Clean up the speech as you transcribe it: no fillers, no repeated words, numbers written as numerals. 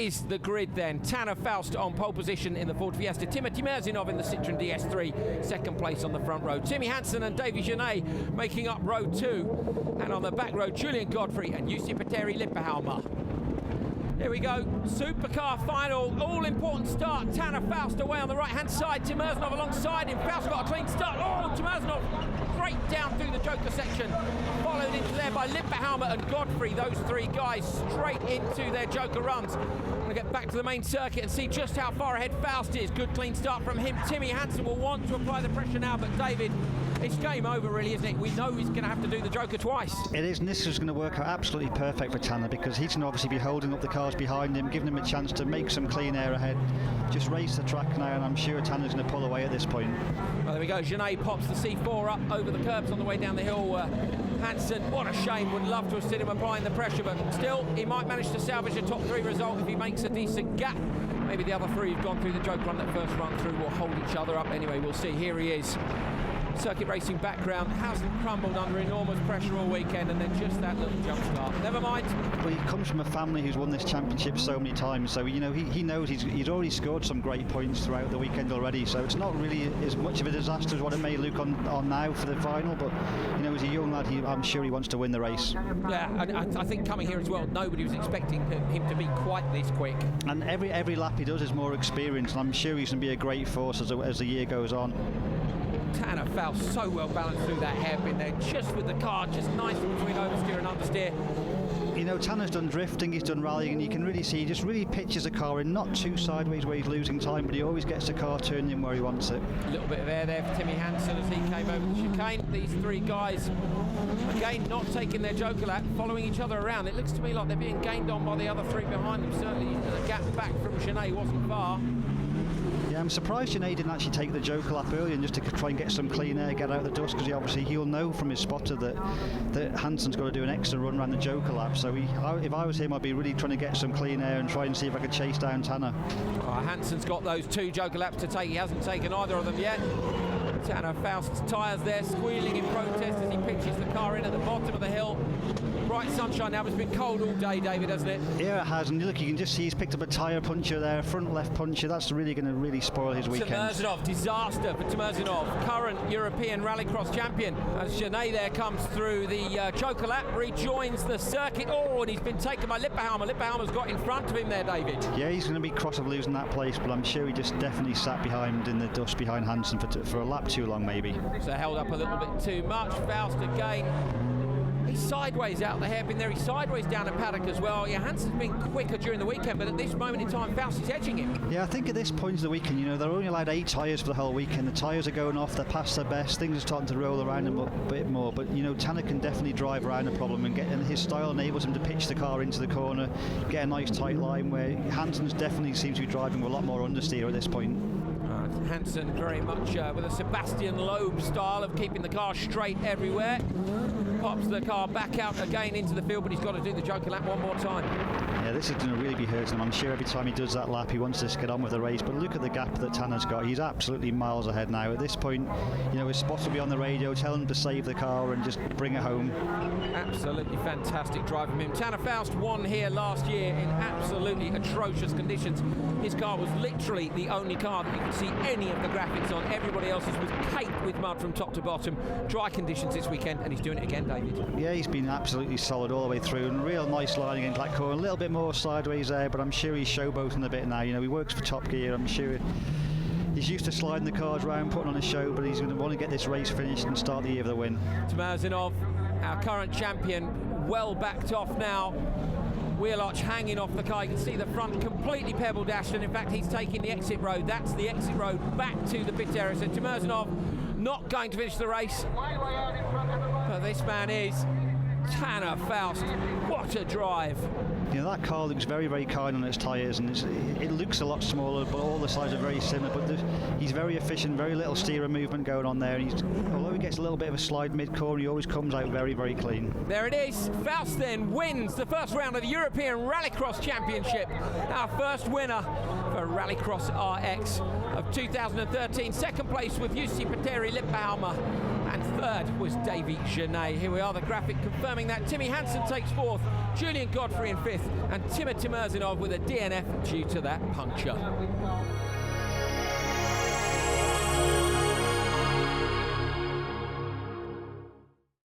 is the grid then. Tanner Faust on pole position in the Ford Fiesta. Timothy Merzinov in the Citroen DS3, second place on the front row. Timmy Hansen and Davy Genet making up row 2. And on the back row, Julian Godfrey and Jussi Petteri Lipperhalmer. Here we go, supercar final, all-important start. Tanner Faust away on the right-hand side, Tim Merzinov alongside him. Faust got a clean start. Oh, Tim Merzinov straight down through the Joker section, followed into there by Lipperhalmer and Godfrey. Those three guys straight into their Joker runs. We'll get back to the main circuit and see just how far ahead Faust is. Good clean start from him. Timmy Hansen will want to apply the pressure now, but David, it's game over really, isn't it? We know he's going to have to do the Joker twice. It is, and this is going to work out absolutely perfect for Tanner, because he can obviously be holding up the cars behind him, giving him a chance to make some clean air ahead, just race the track now, and I'm sure Tanner's going to pull away at this point. Well, there we go, Genet pops the C4 up over the curbs on the way down the hill. Hansen, what a shame, would love to have seen him applying the pressure, but still, he might manage to salvage a top 3 result if he makes a decent gap. Maybe the other 3 who've gone through the Joker run that first run through will hold each other up. Anyway, we'll see. Here he is. Circuit racing background, hasn't crumbled under enormous pressure all weekend, and then just that little jump start. Never mind. Well, he comes from a family who's won this championship so many times, so you know he knows he's already scored some great points throughout the weekend already, so it's not really as much of a disaster as what it may look on now for the final, but you know, as a young lad, I'm sure he wants to win the race. Yeah, and I think coming here as well, nobody was expecting him to be quite this quick. And every lap he does is more experience, and I'm sure he's going to be a great force as the year goes on. Tanner Faust so well balanced through that hairpin there, just with the car, just nice between oversteer and understeer. You know, Tanner's done drifting, he's done rallying, and you can really see he just really pitches the car in, not too sideways where he's losing time, but he always gets the car turned in where he wants it. A little bit of air there for Timmy Hansen as he came over the chicane. These 3 guys, again, not taking their Joker lap, following each other around. It looks to me like they're being gained on by the other 3 behind them. Certainly the gap back from Genet wasn't far. Yeah, I'm surprised Genet didn't actually take the Joker lap early and just to try and get some clean air, get out of the dust, because he'll know from his spotter that Hansen's got to do an extra run around the Joker lap. So if I was him, I'd be really trying to get some clean air and try and see if I could chase down Tanner. Hansen's got those 2 Joker laps to take. He hasn't taken either of them yet. Tanner Faust's tyres there squealing in protest as he pitches the car in at the bottom of the hill. Bright sunshine now, but it's been cold all day, David, hasn't it? Yeah, it has, and look, you can just see he's picked up a tyre puncher there, front left puncher. That's really going to really spoil his weekend. Merzinov, disaster for Merzinov, current European Rallycross champion. As Genet there comes through the Joker lap, rejoins the circuit. Oh, and he's been taken by Lipperhalmer. Lipperhalmer's got in front of him there, David. Yeah, he's going to be cross of losing that place, but I'm sure he just definitely sat behind in the dust behind Hansen for a lap too long, maybe. So held up a little bit too much. Faust again. He's sideways out the hairpin there. He's sideways down at paddock as well. Yeah, Hansen's been quicker during the weekend, but at this moment in time, Faust is edging him. Yeah, I think at this point of the weekend, you know, they're only allowed 8 tyres for the whole weekend. The tyres are going off, they're past their best, things are starting to roll around a bit more. But, you know, Tanner can definitely drive around the problem, and his style enables him to pitch the car into the corner, get a nice tight line, where Hansen's definitely seems to be driving with a lot more understeer at this point. Hansen very much with a Sebastian Loeb style of keeping the car straight everywhere. Pops the car back out again into the field, but he's got to do the Joker lap one more time. Yeah, this is going to really be hurting him. I'm sure every time he does that lap, he wants to get on with the race. But look at the gap that Tanner's got. He's absolutely miles ahead now. At this point, you know, his spotter will be on the radio, tell him to save the car and just bring it home. Absolutely fantastic drive from him. Tanner Faust won here last year in absolutely atrocious conditions. His car was literally the only car that you could see any of the graphics on. Everybody else's was caked with mud from top to bottom. Dry conditions this weekend, and he's doing it again, David. Yeah, he's been absolutely solid all the way through, and real nice lining in Black Corner. A little bit more sideways there, but I'm sure he's showboating a bit now. You know, he works for Top Gear. I'm sure he's used to sliding the cars around, putting on a show, but he's going to want to get this race finished and start the year with a win. Merzinov, our current champion, well backed off now. Wheel arch hanging off the car. You can see the front completely pebble dashed, and in fact he's taking the exit road. That's the exit road back to the pit area. So Merzinov not going to finish the race, but this man is Tanner Faust. What a drive. You know, that car looks very, very kind on its tyres, and it looks a lot smaller, but all the sides are very similar. But he's very efficient, very little steerer movement going on there. Although he gets a little bit of a slide mid-corner, he always comes out very, very clean. There it is. Faust then wins the first round of the European Rallycross Championship. Our first winner for Rallycross RX of 2013. Second place with Jussi Petteri Lipperhalmer, and Third was Davy Genet. Here we are, the graphic confirming that. Timmy Hansen takes fourth, Julian Godfrey in fifth, and Timothy Merzinov with a DNF due to that puncture.